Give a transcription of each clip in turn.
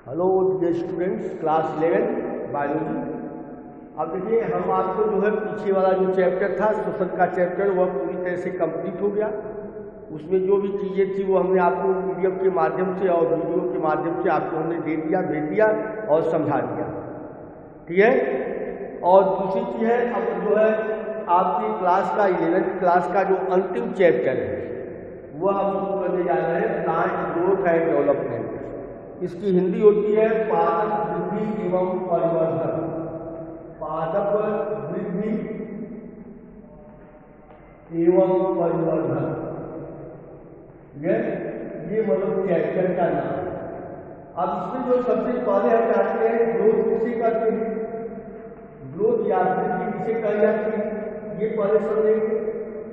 Hello dear students, class 11 biology. अब देखिए, हम आपको जो है पीछे वाला जो चैप्टर था श्वसन का चैप्टर, वह पूरी तरह से कंप्लीट हो गया। उसमें जो भी चीज़ें थी वो हमने आपको पीडीएफ के माध्यम से और वीडियो के माध्यम से आपको हमने दे दिया, भेज दिया और समझा दिया। ठीक है। और दूसरी चीज़ है, अब जो है आपकी क्लास का 11th क्लास का जो अंतिम चैप्टर है वह हम शुरू करने जा रहे हैं, प्लांट ग्रोथ एंड डेवलपमेंट। इसकी हिंदी होती है पादप वृद्धि एवं परिवर्धन। पादप वृद्धि एवं परिवर्धन, ये मतलब चैप्टर का नाम है। अब इसमें जो सबसे पहले हम जानते हैं ग्रोथ किसे कहते हैं, ग्रोथ या वृद्धि किसे कही जाती है, ये पहले समझेंगे।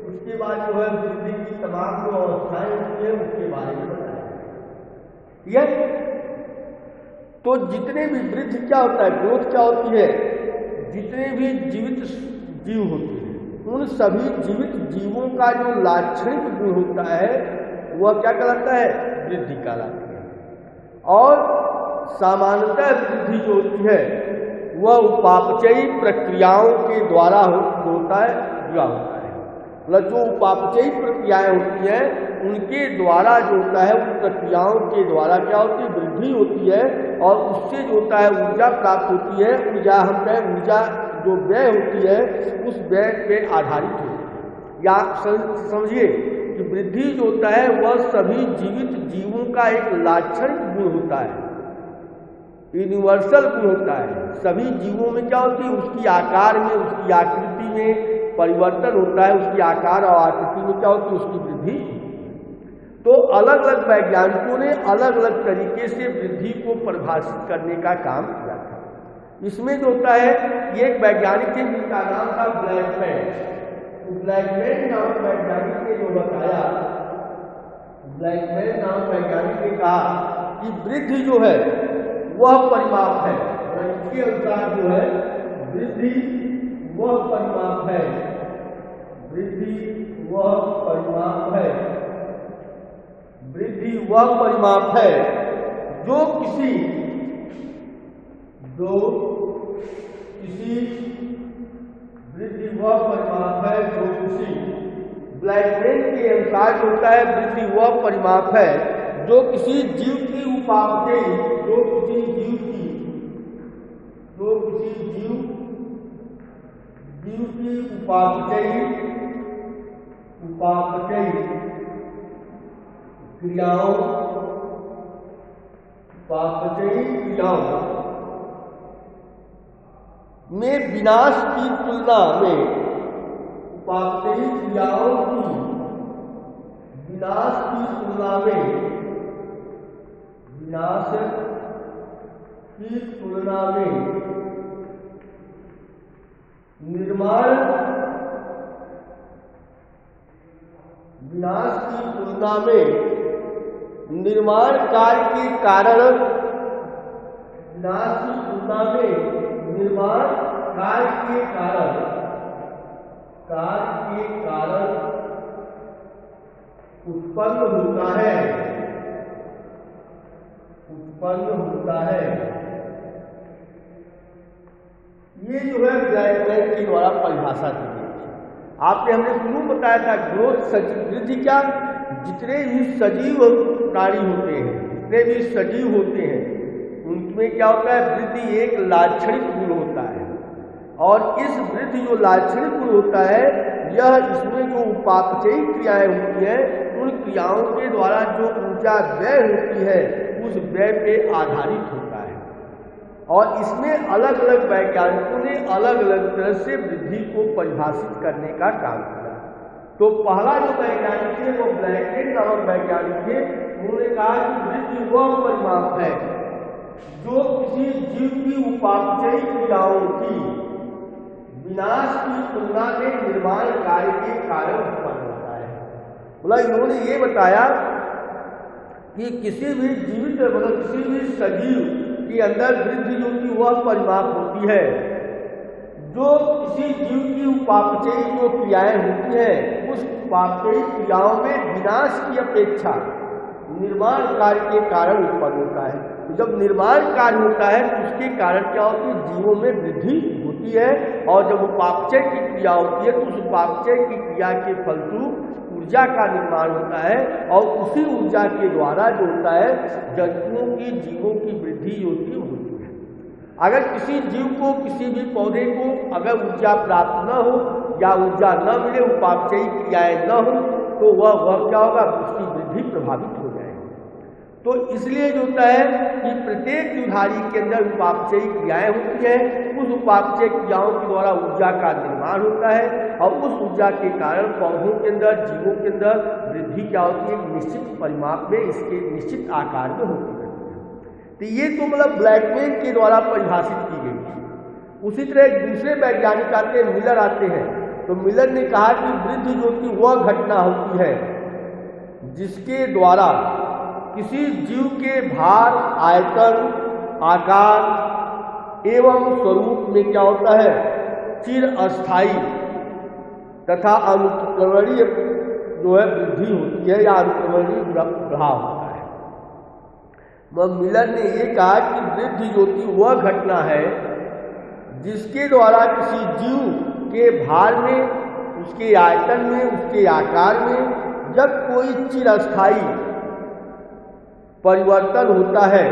उसके बाद जो है वृद्धि की तमाम जो अवस्थाएं होती है उसके बारे में बताएंगे। यह तो जितने भी वृद्धि क्या होता है, ग्रोथ क्या होती है, जितने भी जीवित जीव होते हैं उन सभी जीवित जीवों का जो लाक्षणिक गुण होता है वह क्या कहलाता है, वृद्धि कहलाती है। और सामान्यतः वृद्धि जो होती है वह उपापचयी प्रक्रियाओं के द्वारा होता है, जुड़ा होता है। मतलब जो उपापचयी प्रक्रियाएं होती हैं उनके द्वारा जो होता है, उन प्रक्रियाओं के द्वारा क्या होती है, वृद्धि होती है। और उससे जो होता है ऊर्जा प्राप्त होती है। ऊर्जा हम कहें, ऊर्जा जो व्यय होती है उस व्यय पे आधारित होती है। या समझिए कि वृद्धि जो होता है वह सभी जीवित जीवों का एक लाक्षणिक गुण होता है, यूनिवर्सल गुण होता है। सभी जीवों में क्या होती है, उसकी आकार में, उसकी आकृति में परिवर्तन होता है। उसकी आकार और आकृति में क्या होती है, उसकी वृद्धि। तो अलग अलग वैज्ञानिकों ने अलग अलग तरीके से वृद्धि को परिभाषित करने का काम किया था। इसमें जो होता है, ये एक वैज्ञानिक थे जिनका नाम था ब्लैकमैन। ब्लैकमैन नाम वैज्ञानिक ने जो बताया, ब्लैकमैन नाम वैज्ञानिक ने कहा कि वृद्धि जो है वह परिमाप है। इसके अनुसार जो है वृद्धि वह परिमाप है, वृद्धि वह परिमाप है, वृद्धि वह परिमाप है जो किसी वृद्धि वह परिमाप है जो किसी, ब्लैकमैन के अनुसार होता है वृद्धि वह परिमाप है जो किसी जीव की उपापचयी, जो किसी जीव की उपापचयी क्रियाओं में विनाश की तुलना में, उपापचयी क्रियाओं की विनाश की तुलना में, विनाश की तुलना में निर्माण, विनाश की तुलना में निर्माण कार्य के कारण, विनाश की तुलना में निर्माण कार्य के कारण उत्पन्न होता है। ये जो है ब्लैकमैन के द्वारा परिभाषा दी गई है। आपने हमने शुरू बताया था ग्रोथ वृद्धि क्या, जितने भी सजीव प्राणी होते हैं, जितने भी सजीव होते हैं उनमें क्या होता है, वृद्धि एक लाक्षणिक गुण होता है। और इस वृद्धि जो लाक्षणिक गुण होता है, यह इसमें जो उपापचयी क्रियाएं होती हैं उन क्रियाओं के द्वारा जो ऊर्जा व्यय होती है उस व्यय पे आधारित होता है। और इसमें अलग अलग वैज्ञानिकों ने अलग अलग तरह से वृद्धि को परिभाषित करने का काम किया। तो पहला जो वैज्ञानिक थे वो ब्लैकमैन नामक वैज्ञानिक थे। उन्होंने कहा कि वृद्धि वह परिमाप है जो किसी जीव की उपापचयी क्रियाओं की विनाश की तुलना में निर्माण कार्य के कारण उत्पन्न होता है। मतलब इन्होंने ये बताया कि किसी भी जीवित, मतलब किसी भी सजीव के अंदर वृद्धि जो की वह परिमाप होती है जो किसी जीव की उपापचयी जो क्रियाएं होती हैं उस उपापचयी क्रियाओं में विनाश की अपेक्षा निर्माण कार्य के कारण उत्पन्न होता है। तो जब निर्माण कार्य होता है तो उसके कारण क्या होती है, जीवों में वृद्धि होती है। और जब उपापचय की क्रिया होती है तो उस उपापचय की क्रिया के फलस्वरूप ऊर्जा का निर्माण होता है और उसी ऊर्जा के द्वारा जो होता है जंतुओं की, जीवों की वृद्धि होती है। अगर किसी जीव को, किसी भी पौधे को अगर ऊर्जा प्राप्त न हो या ऊर्जा न मिले, उपापचयी क्रियाएं न हो, तो वह क्या होगा, उसकी वृद्धि प्रभावित हो जाएगी। तो इसलिए जो होता है कि प्रत्येक जीवधारी के अंदर उपापचयी क्रियाएं होती हैं, उस उपापचय क्रियाओं के द्वारा ऊर्जा का निर्माण होता है और उस ऊर्जा के कारण पौधों के अंदर, जीवों के अंदर वृद्धि क्या होती है, एक निश्चित परिमाप में, इसके निश्चित आकार में होती है। तो ये तो मतलब ब्लैकमैन के द्वारा परिभाषित की गई थी। उसी तरह एक दूसरे वैज्ञानिक आते हैं, मिलर आते हैं। तो मिलर ने कहा कि वृद्धि जो कि वह घटना होती है जिसके द्वारा किसी जीव के भार, आयतन, आकार एवं स्वरूप में क्या होता है, चिर अस्थायी तथा अनुक्रमणीय जो है वृद्धि होती है या अनुक्रमणीय प्रभाव होता है। मिलर ने ये कहा कि वृद्धि जो थी वह घटना है जिसके द्वारा किसी जीव के भार में, उसके आयतन में, उसके आकार में जब कोई चिरस्थायी परिवर्तन होता है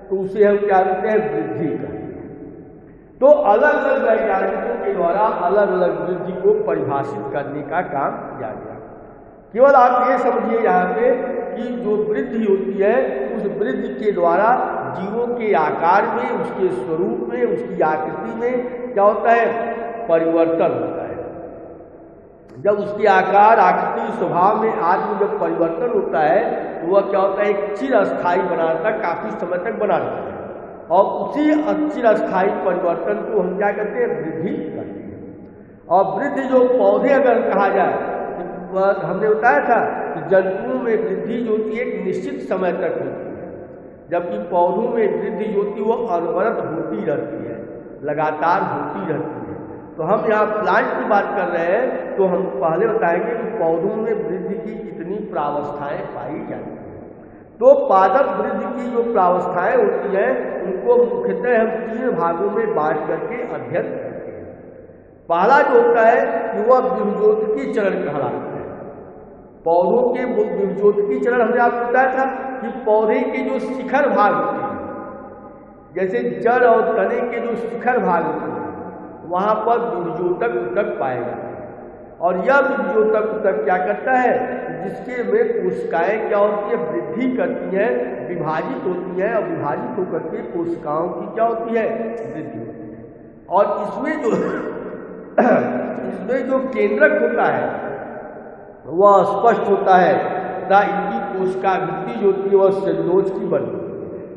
तो उसे हम क्या कहते हैं, वृद्धि कहते हैं। तो अलग अलग वैज्ञानिकों के द्वारा अलग अलग वृद्धि को परिभाषित करने का काम किया गया। केवल आप ये समझिए यहाँ पे कि जो वृद्धि होती है उस वृद्धि के द्वारा जीवों के आकार में, उसके स्वरूप में, उसकी आकृति में क्या होता है, परिवर्तन होता है। जब उसके आकार, आकृति, स्वभाव में आदि में जब परिवर्तन होता है तो वह क्या होता है, एक चिरस्थायी बना रहता है, काफी समय तक बना रहता है। और उसी चिरस्थायी परिवर्तन को हम क्या कहते हैं, वृद्धि कहते हैं। और वृद्धि जो पौधे अगर कहा जाए, हमने बताया था कि जंतुओं में वृद्धि जो होती है एक निश्चित समय तक होती है, जबकि पौधों में वृद्धि जो होती है वो अनवरत होती रहती है, लगातार होती रहती है। तो हम यहाँ प्लांट की बात कर रहे हैं तो हम पहले बताएंगे कि पौधों में वृद्धि की कितनी प्रावस्थाएं पाई जाती हैं। तो पादप वृद्धि की जो प्रावस्थाएं होती हैं उनको मुख्यतः हम 3 भागों में बांट करके अध्ययन करते हैं। पहला जो होता है कि वह विभजोत्की चरण कहलाता है। पौधों के विभजोत्की चरण हमने आपको बताया था कि पौधे के जो शिखर भाग होते हैं, जैसे जड़ और तने के जो शिखर भाग होते हैं, वहाँ पर विभजोतक ऊतक पाए जाते हैं। और यह विभजोतक ऊतक क्या करता है, जिसके में कोशिकाएं क्या होती है, वृद्धि करती हैं, विभाजित होती हैं और विभाजित होकर के कोशिकाओं की क्या होती है, वृद्धि होती है। और इसमें जो केंद्रक होता है वह स्पष्ट होता है तथा इनकी कोशिका भित्ति जो होती है वह सेलुलोज की बनती है।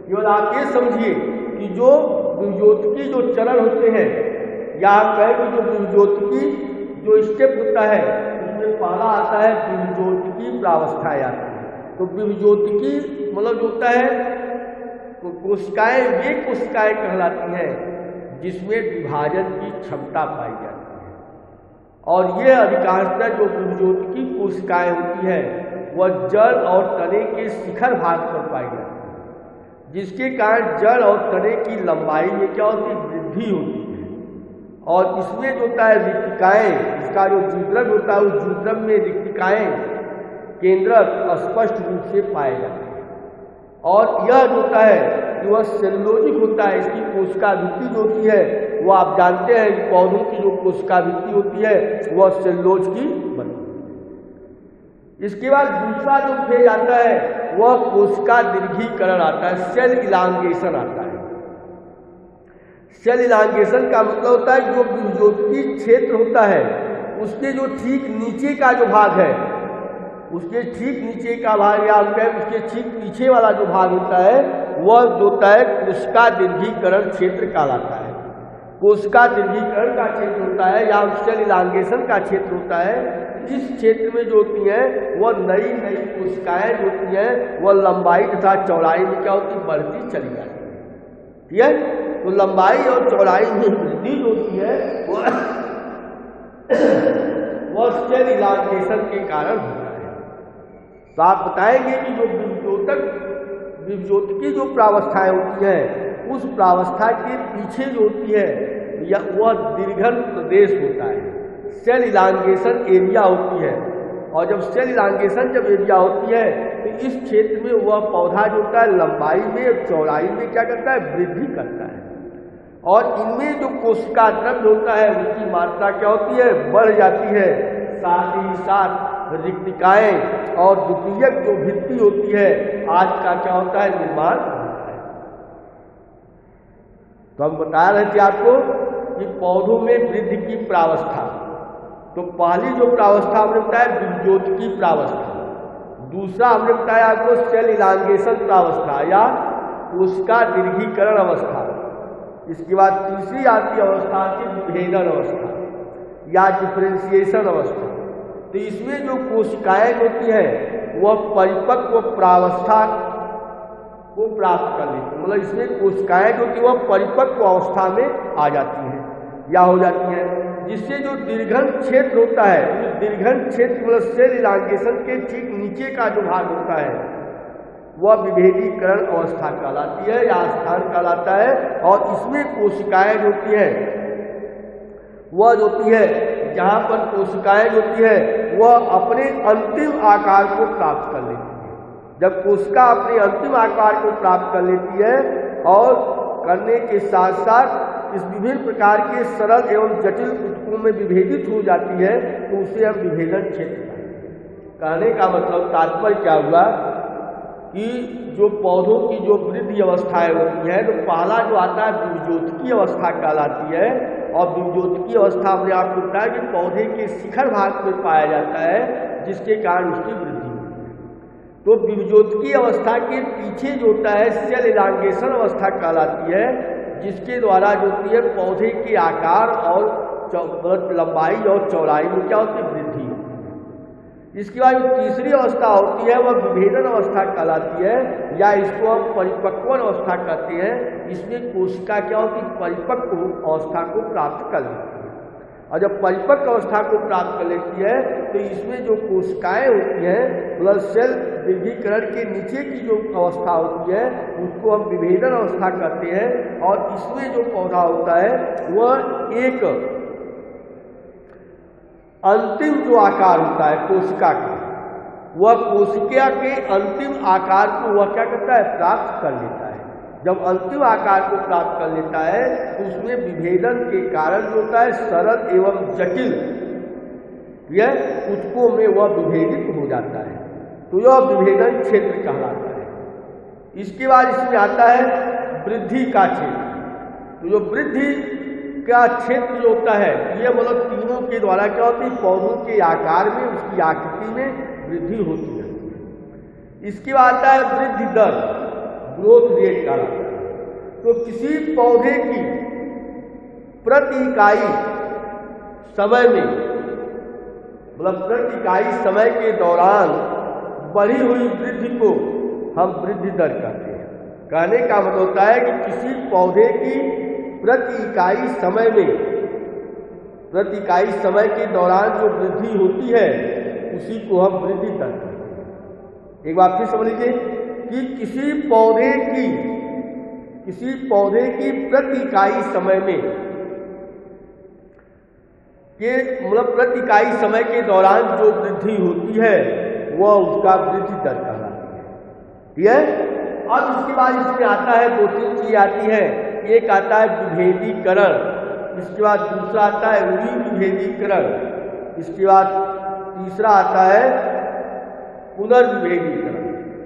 केवल आप ये समझिए कि जो विभजोत्की जो चरण होते हैं, या आप कहें कि जो विभजोत्की जो स्टेप होता है उसमें पहला आता है विभजोत्की प्रावस्थाएं आती है। तो विभजोत्की मतलब जो होता है कोशिकाएं, वे कोशिकाएं कहलाती हैं जिसमें विभाजन की क्षमता पाई जाती है। और ये अधिकांशतः जो विभजोत्की कोशिकाएं होती है वह जड़ और तने के शिखर भाग पर पाई जाती है, जिसके कारण जड़ और तने की लंबाई में क्या होती है, वृद्धि होती है। और इसमें जो होता है रिक्तिकाएं, इसका जो जूद्रक होता है उस जूद्रक में रिक्तिकाएं, केंद्रक स्पष्ट रूप से पाए जाते हैं। और यह जो होता है कि वह सेलुलोजिक होता है। इसकी कोशिका भित्ति जो होती है वो आप जानते हैं कि पौधों की जो कोशिका भित्ति होती है वह सेलुलोज की बनती है। इसके बाद दूसरा जो फेज आता है वह कोशिका दीर्घीकरण आता है, सेल इलांगेशन आता है। सेल इलांगेशन का मतलब होता है जो विभजोत्की क्षेत्र होता है उसके जो ठीक नीचे का जो भाग है, उसके ठीक नीचे का भाग या उसके ठीक पीछे वाला जो भाग होता है वह जो होता है कोशिका दीर्घीकरण क्षेत्र कहलाता है। कोशिका दीर्घीकरण का क्षेत्र होता है या सेल इलांगेशन का क्षेत्र होता है। इस क्षेत्र में जो होती हैं वह नई नई कोशिकाएं जो होती हैं वह लंबाई तथा चौड़ाई में क्या होती, बढ़ती चली जाती है। ठीक है, तो लंबाई और चौड़ाई में वृद्धि जो होती है वह सेल इलांगेशन के कारण होता है। तो आप बताएंगे कि जो विभज्योतिकी जो प्रावस्थाएं होती हैं उस प्रावस्था के पीछे जो होती है या वह दीर्घन प्रदेश होता है, सेल इलांगेशन एरिया होती है। और जब सेल इलांगेशन जब एरिया होती है तो इस क्षेत्र में वह पौधा जो होता है लंबाई में और चौड़ाई में क्या करता है, वृद्धि करता है। और इनमें जो कोशिका द्रव्य होता है उसकी मात्रा क्या होती है, बढ़ जाती है। साथ ही साथ रिक्तिकाएं और द्वितीयक जो भित्ति होती है आज का क्या होता है, निर्माण होता है। तो हम बता रहे थे आपको कि पौधों में वृद्धि की प्रावस्था, तो पहली जो प्रावस्था हमने बताया विभज्योतिकी प्रावस्था, दूसरा हमने बताया आपको सेल इलांगेशन प्रावस्था या कोशिका दीर्घीकरण अवस्था। इसके बाद तीसरी आती अवस्था की विभेदन अवस्था या डिफरेंशिएशन अवस्था। तो इसमें जो कोशिकाएं होती है वह परिपक्व प्रावस्था को प्राप्त कर लेती है, मतलब इसमें कोशिकाएं जो होती है वह परिपक्व अवस्था में आ जाती हैं या हो जाती हैं, जिससे जो दीर्घन क्षेत्र होता है उस दीर्घन क्षेत्र मतलब सेल इलांगेशन के ठीक नीचे का जो भाग होता है वह विभेदीकरण अवस्था कहलाती है या स्थान कहलाता है। और इसमें कोशिकाएं जो होती है वह जो होती है, जहाँ पर कोशिकाएं जो होती है वह अपने अंतिम आकार को प्राप्त कर लेती है। जब कोशिका अपने अंतिम आकार को प्राप्त कर लेती है और करने के साथ साथ इस विभिन्न प्रकार के सरल एवं जटिल ऊतकों में विभेदित हो जाती है तो उसे हम विभेदन क्षेत्र कहने का मतलब तात्पर्य क्या हुआ कि जो पौधों की जो वृद्धि अवस्थाएं होती है तो पहला जो आता है विभज्योतिकी अवस्था कहलाती है। और विभज्योतिकी अवस्था हमने आपको बताया कि पौधे के शिखर भाग में पाया जाता है जिसके कारण उसकी वृद्धि होती है। तो विभज्योतिकी अवस्था के पीछे जो होता है सेल इलांगेशन अवस्था कहलाती है, जिसके द्वारा जो होती है पौधे के आकार और लंबाई और चौड़ाई में क्या होती है, वृद्धि होती है। इसके बाद जो तीसरी अवस्था होती है वह विभेदन अवस्था कहलाती है या इसको हम परिपक्वन अवस्था कहते हैं। इसमें कोशिका क्या होती है, परिपक्व अवस्था को प्राप्त कर लेती है। और जब परिपक्व अवस्था को प्राप्त कर लेती है तो इसमें जो कोशिकाएं होती हैं मतलब सेल दीर्घीकरण के नीचे की जो अवस्था होती है उसको हम विभेदन अवस्था कहते हैं। और इसमें जो पौधा होता है वह एक अंतिम जो आकार होता है कोशिका का, वह कोशिका के अंतिम आकार को वह क्या करता है, प्राप्त कर लेता है। जब अंतिम आकार को प्राप्त कर लेता है तो उसमें विभेदन के कारण जो होता है सरल एवं जटिल यह ऊतकों में वह विभेदित हो जाता है, तो यह विभेदन क्षेत्र कहलाता है। इसके बाद इसमें आता है वृद्धि का क्षेत्र। तो जो वृद्धि का क्षेत्र जो होता है ये मतलब तीनों के द्वारा क्या होती है, पौधों के आकार में उसकी आकृति में वृद्धि होती है। इसके बाद आता है वृद्धि दर, ग्रोथ रेट कहलाता है। तो किसी पौधे की प्रति इकाई समय में मतलब प्रति इकाई समय के दौरान बढ़ी हुई वृद्धि को हम वृद्धि दर कहते हैं। कहने का मतलब होता है कि किसी पौधे की प्रति इकाई समय में प्रति इकाई समय के दौरान जो वृद्धि होती है उसी को हम वृद्धि दर कहते हैं। एक बार फिर समझ लीजिए कि किसी पौधे की प्रति इकाई समय में ये मतलब प्रति इकाई समय के दौरान जो वृद्धि होती है वह उसका वृद्धि दर कहलाती है। ठीक है। अब इसके बाद इसमें आता है दो तीन चीज आती है। एक आता है विभेदीकरण, इसके बाद दूसरा आता है विभेदीकरण, इसके बाद तीसरा आता है पुनर्विभेदीकरण।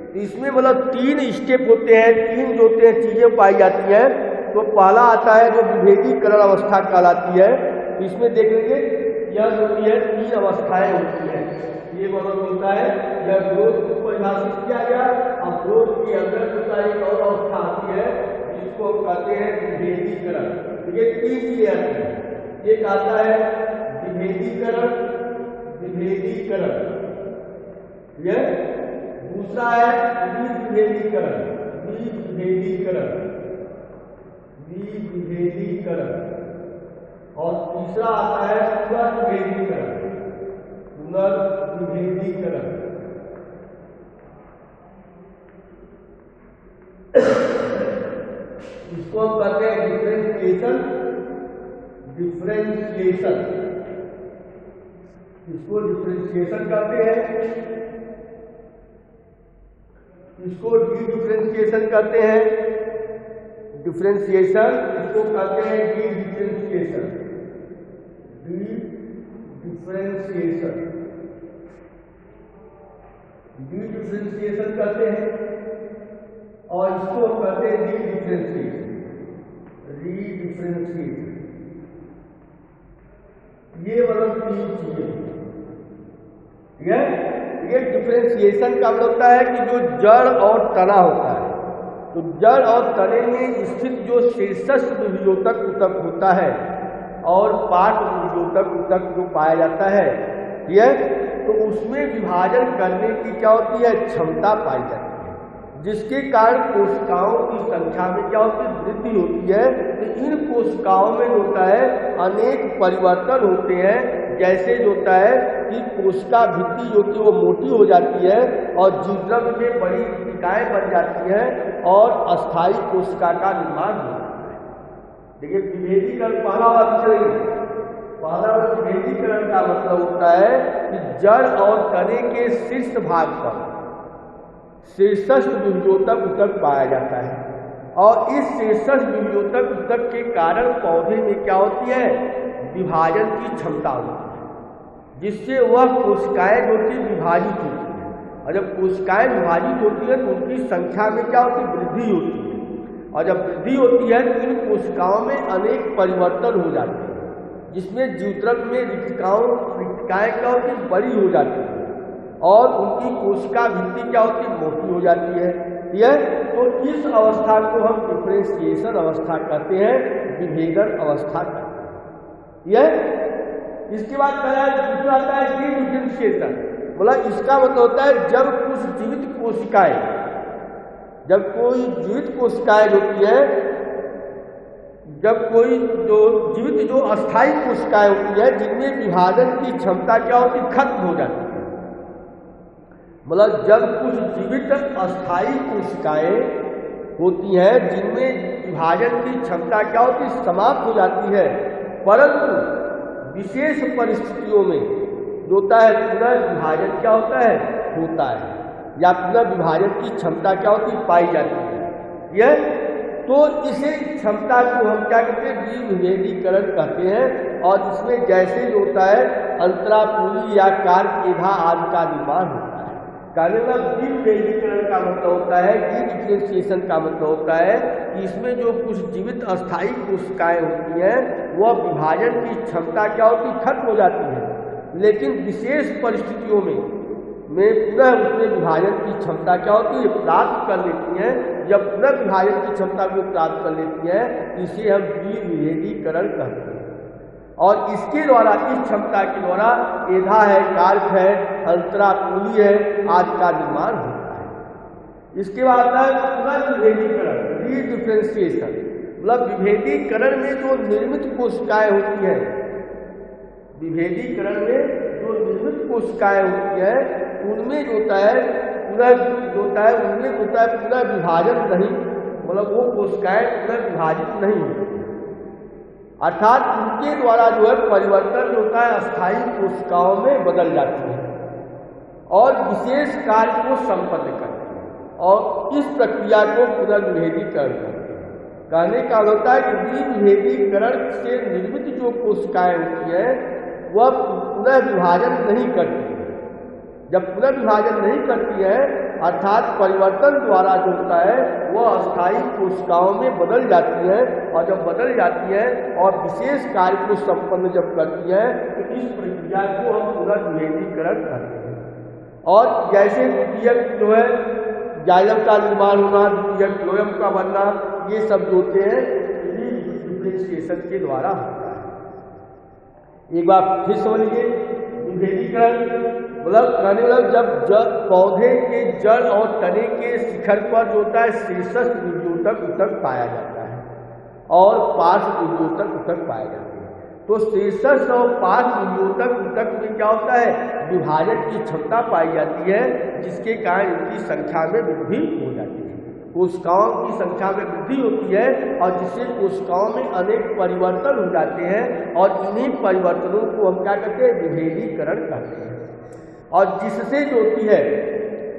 तो इसमें मतलब तीन स्टेप होते हैं, तीन जो होते हैं चीजें पाई जाती हैं। तो पहला आता है जो विभेदीकरण अवस्था कहलाती है। तो इसमें देख लीजिए यह होती है तीन अवस्थाएं होती हैं। ये मतलब होता है यह ग्रोथ को परिभाषित किया गया और ग्रोथ के अंदर होता एक और अवस्था आती है जिसको कहते हैं विभेदीकरण। ये तीन चीजें आती हैं। एक आता है विभेदीकरण, यह दूसरा है विभेदीकरण, और तीसरा आता है पुनर्विभेदीकरण। इसको हम कहते हैं डिफरेंशिएशन। इसको डिफरेंशिएशन कहते हैं, इसको डी डिफरेंशिएशन कहते हैं। डिफरेंशिएशन इसको कहते हैं डी डिफरेंशिएशन। डी डिफरेंशिएशन कहते हैं और इसको हम कहते हैं डी डिफरेंशिएशन। ये मतलब तीन चीजें। ये डिफरेंशिएशन का मतलब होता है कि जो जड़ और तना होता है, तो जड़ और तने में स्थित जो शीर्षस्थ विभेदक ऊतक होता है और पार्श्व विभेदक ऊतक जो पाया जाता है, ठीक है, तो उसमें विभाजन करने की क्या होती है, क्षमता पाई जाती है, जिसके कारण कोशिकाओं की संख्या में क्या होती है, वृद्धि होती है। तो इन कोशिकाओं में होता है अनेक परिवर्तन होते हैं, जैसे जो होता है कि कोशिका भित्ति जो कि वो मोटी हो जाती है और जीवद्रव्य में बड़ी कोशिकाएं बन जाती हैं और अस्थायी कोशिका का निर्माण होता है। देखिए विभेदीकरण पहला विभेदीकरण का मतलब होता है कि जड़ और तने के शीर्ष भाग पर शीर्षस्थ विभेदक ऊतक पाया जाता है और इस शीर्षस्थ विभेदक ऊतक के कारण पौधे में क्या होती है, विभाजन की क्षमता होती है, जिससे वह कोशिकाएं जो कि विभाजित होती हैं। और जब कोशिकाएं विभाजित होती हैं तो उनकी संख्या में क्या होती है, वृद्धि होती है। और जब वृद्धि होती है तो इन कोशिकाओं में अनेक परिवर्तन हो जाते हैं, जिसमें जीवद्रव्य में रिक्तिकाएं क्या होती है, बड़ी हो जाती है और उनकी कोशिका भित्ति क्या होती है, मोटी हो जाती है। यह तो इस अवस्था को हम डिफरेंशिएशन अवस्था कहते हैं, विभेदन अवस्था कहते हैं। यह इसके बाद दूसरा आता है डी डिफरेंशिएशन। मतलब इसका मतलब होता है जब कुछ जीवित कोशिकाएं, जब कोई जीवित कोशिकाएं होती है, जब कोई जो जीवित जो अस्थायी कोशिकाएं होती है जिनमें विभाजन की क्षमता क्या होती है, खत्म हो जाती है। मतलब जब कुछ जीवित अस्थायी कोशिकाएं होती हैं जिनमें विभाजन की क्षमता क्या होती है, समाप्त हो जाती है, परंतु विशेष परिस्थितियों में जो होता है पुनर्विभाजन क्या होता है या पुनर्विभाजन की क्षमता क्या होती है, पाई जाती है। यह तो इसे क्षमता को हम क्या कहते हैं, द्विविभेदीकरण कहते हैं। और इसमें जैसे जो होता है अंतरापूली या कार्केधा आदि का निर्माण होता है। कहने का द्विविभेदीकरण का मतलब होता है, डिफरेंशिएशन का मतलब होता है कि इसमें जो कुछ जीवित अस्थायी कोशिकाएं होती हैं वह विभाजन की क्षमता क्या होती है, खत्म हो जाती है, लेकिन विशेष परिस्थितियों में पुनः उसमें विभाजन की क्षमता क्या होती है, प्राप्त कर लेती हैं। जब पुनः विभाजन की क्षमता को प्राप्त कर लेती हैं इसे हम द्विविभेदीकरण कहते हैं। और इसके द्वारा, इस क्षमता के द्वारा एधा है, कार्क है, अंतरापूली है आदि का निर्माण होता है। इसके बाद आता है पुनर्विभेदीकरण, रीडिफरेंशिएशन। मतलब विभेदीकरण में जो निर्मित कोशिकाएं होती हैं, विभेदीकरण में जो निर्मित कोशिकाएं होती हैं उनमें जो होता है उनमें होता है पुनर्विभाजन नहीं, मतलब वो कोशिकाएं पुनर्विभाजित नहीं होती, अर्थात उनके द्वारा जो है परिवर्तन होता है अस्थायी कोशिकाओं में बदल जाती है और विशेष कार्य को संपन्न करती है और इस प्रक्रिया को पुनर्विभेदीकरण करते हैं। कहने का होता है कि द्विविभेदीकरण से निर्मित जो कोशिकाएं होती हैं वह पुनर्विभाजन नहीं करती है। जब पुनर्विभाजन नहीं करती है अर्थात परिवर्तन द्वारा जो होता है वह अस्थायी कोशिकाओं में बदल जाती है और जब बदल जाती है और विशेष कार्य को संपन्न जब करती है तो इस प्रक्रिया को हम पुनर्विभेदीकरण करते हैं। और जैसे द्वितीयक जो है जाइलम का निर्माण होना, द्वितीयक फ्लोएम का बनना, ये सब जो होते हैं डिफरेंशिएशन के द्वारा होता है। एक बार फिर समझ लीजिए, विभेदीकरण मतलब जब पौधे के जड़ और तने के शिखर पर जो होता है शीर्षस्थ विभेदक ऊतक पाया जाता है और पार्श्व विभेदक ऊतक पाए जाते हैं। तो शीर्षस्थ और पार्श्व विभेदक ऊतक में क्या होता है, विभाजन की क्षमता पाई जाती है, जिसके कारण इनकी संख्या में वृद्धि हो जाती है। कोशिकाओं की संख्या में वृद्धि होती है और जिससे कोशिकाओं में अनेक परिवर्तन हो जाते हैं और इन्हीं परिवर्तनों को हम क्या कहते हैं, विभेदीकरण कहते हैं। और जिससे जो होती है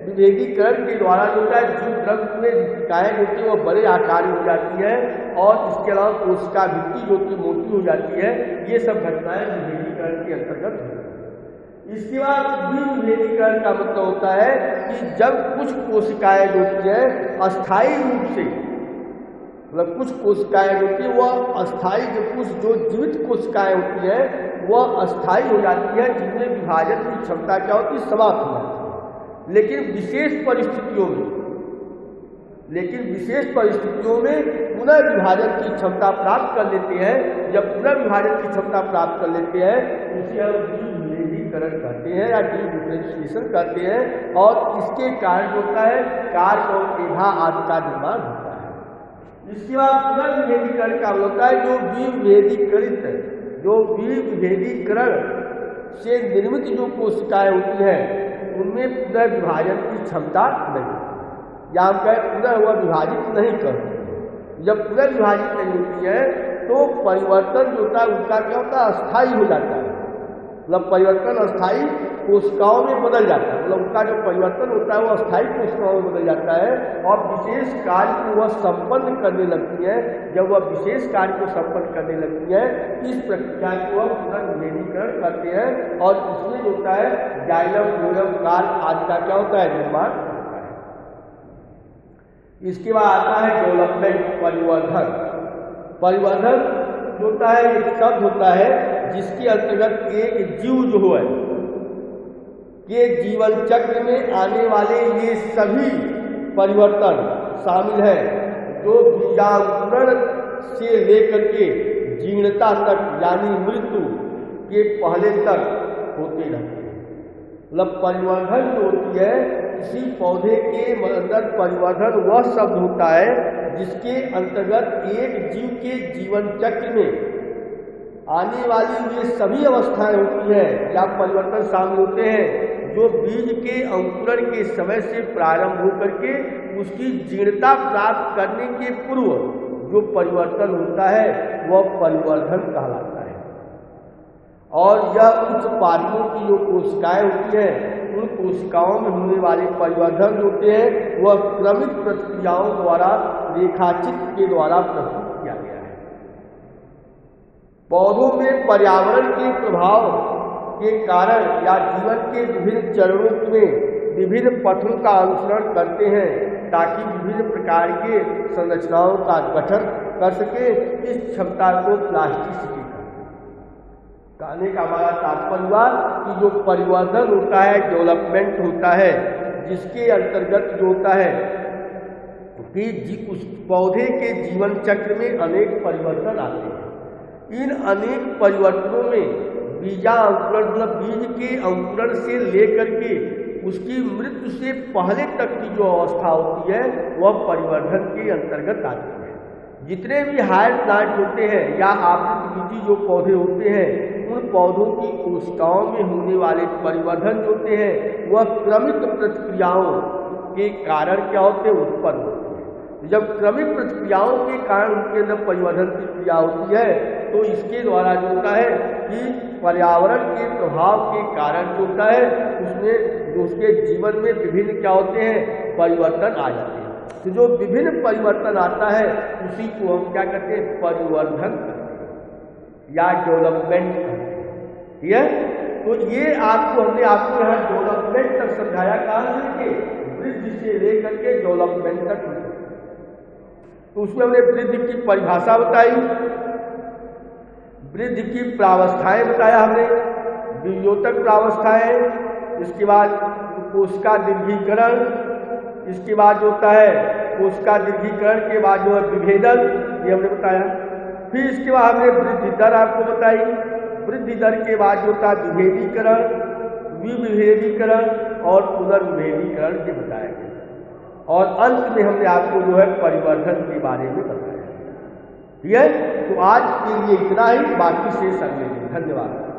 विभेदीकरण के द्वारा जो है जीव द्रव्य में कोशिकाएं जो होती है वो बड़े आकार में हो जाती है और इसके अलावा कोशिका भित्ति जो कि मोटी हो जाती है। ये सब घटनाएं विभेदीकरण के अंतर्गत होती है। इसके बाद विभेदीकरण का मतलब होता है कि जब कुछ कोशिकाएं जो होती है अस्थायी रूप से, मतलब कुछ कोशिकाएं होती है वह अस्थायी, कुछ जो जीवित कोशिकाएं होती है वह अस्थायी हो जाती है, जिनमें विभाजन की क्षमता क्या होती है, समाप्त हो जाती है। लेकिन विशेष परिस्थितियों में पुनर्विभाजन की क्षमता प्राप्त कर लेते हैं। जब पुनर्विभाजन की क्षमता प्राप्त कर लेते हैं उसे हम विभेदीकरण कहते हैं या डिफरेंशिएशन कहते हैं। और इसके कारण होता है कार्य और एभा आदि का निर्माण होता है। इसके बाद पुनर्विभेदीकरण का होता है जो विभेदीकरण से निर्मित जो कोशिकाएं होती हैं उनमें पुनर्विभाजन की क्षमता नहीं, या हम कहें पुनः वह विभाजित नहीं करती। जब पुनर्विभाजित नहीं होती है तो परिवर्तन जो होता है उनका क्या होता है, अस्थायी हो जाता है। मतलब परिवर्तन अस्थायी कोशिकाओं में बदल जाता है, मतलब उनका जो परिवर्तन होता है वो अस्थायी कोशिकाओं में बदल जाता है और विशेष कार्य को वह संपन्न करने लगती है। जब वह विशेष कार्य को संपन्न करने लगती है इस प्रक्रिया को हम पुनर्विभेदीकरण करते हैं और इसमें जो होता है जाइलम, फ्लोएम, कार्य आदि का क्या होता है, निर्माण होता है। इसके बाद आता है डेवलपमेंट, परिवर्धन जो होता है एक शब्द होता है जिसके अंतर्गत एक जीव जो है के जीवन चक्र में आने वाले ये सभी परिवर्तन शामिल है जो बीजांकुरण से लेकर के जीर्णता तक यानी मृत्यु के पहले तक होते रहते हैं। मतलब परिवर्धन जो होती है किसी पौधे के अंदर परिवर्धन वह शब्द होता है जिसके अंतर्गत एक जीव के जीवन चक्र में आने वाली ये सभी अवस्थाएं होती हैं या परिवर्तन शामिल होते हैं जो बीज के अंकुरण के समय से प्रारंभ होकर के उसकी जीर्णता प्राप्त करने के पूर्व जो परिवर्तन होता है वह परिवर्धन कहलाता है। और यह उच्च पारियों की जो कोशिकाएं होती हैं उन कोशिकाओं में होने वाले परिवर्धन होते हैं वह क्रमिक प्रक्रियाओं द्वारा रेखाचित्र के द्वारा प्रस्तुत किया गया है। पौधों में पर्यावरण के प्रभाव के कारण या जीवन के विभिन्न चरणों में विभिन्न पथों का अनुसरण करते हैं ताकि विभिन्न प्रकार के संरचनाओं का गठन कर सके। इस क्षमता को प्लास्टिसिटी कहने का हमारा तात्पर्य हुआ कि जो परिवर्तन होता है, डेवलपमेंट होता है, जिसके अंतर्गत जो होता है कि उस पौधे के जीवन चक्र में अनेक परिवर्तन आते हैं। इन अनेक परिवर्तनों में बीजांकुरण मतलब बीज के अंकुरण से लेकर के उसकी मृत्यु से पहले तक की जो अवस्था होती है वह परिवर्धन के अंतर्गत आती है। जितने भी हायर प्लांट होते हैं या आवृतबीजी जो पौधे होते हैं उन पौधों की कोशिकाओं में होने वाले परिवर्धन होते हैं वह क्रमिक प्रतिक्रियाओं के कारण क्या होते हैं, उत्पन्न होते हैं। जब क्रमिक प्रतिक्रियाओं के कारण उनके अंदर परिवर्धन की क्रिया होती है तो इसके द्वारा जो होता है कि पर्यावरण के प्रभाव के कारण जो होता है उसमें उसके जीवन में विभिन्न क्या होते हैं, परिवर्तन आ जाते हैं। तो जो विभिन्न परिवर्तन आता है उसी को हम क्या कहते हैं, परिवर्धन या डेवलपमेंट करते हैं। ठीक है, तो ये हमने आपको यहाँ डेवलपमेंट तक समझाया, कहाँ से वृद्धि से लेकर के डेवलपमेंट तक। तो उसमें हमने वृद्धि की परिभाषा बताई, वृद्धि की प्रावस्थाएं बताया हमने, वियोतक प्रावस्थाएं, इसके बाद कोशिका दीर्घीकरण, इसके बाद जो होता है कोशिका दीर्घीकरण के बाद जो है विभेदन, ये हमने बताया। फिर इसके बाद हमने वृद्धि दर आपको बताई, वृद्धि दर के बाद जो होता है विभेदीकरण, विभेदीकरण और पुनर्विभेदीकरण ये बताया गया। और अंत में हमने आपको जो है परिवर्धन के बारे में बताया। ठीक है, तो आज के लिए इतना ही, बाकी शेष अगले दिन। धन्यवाद।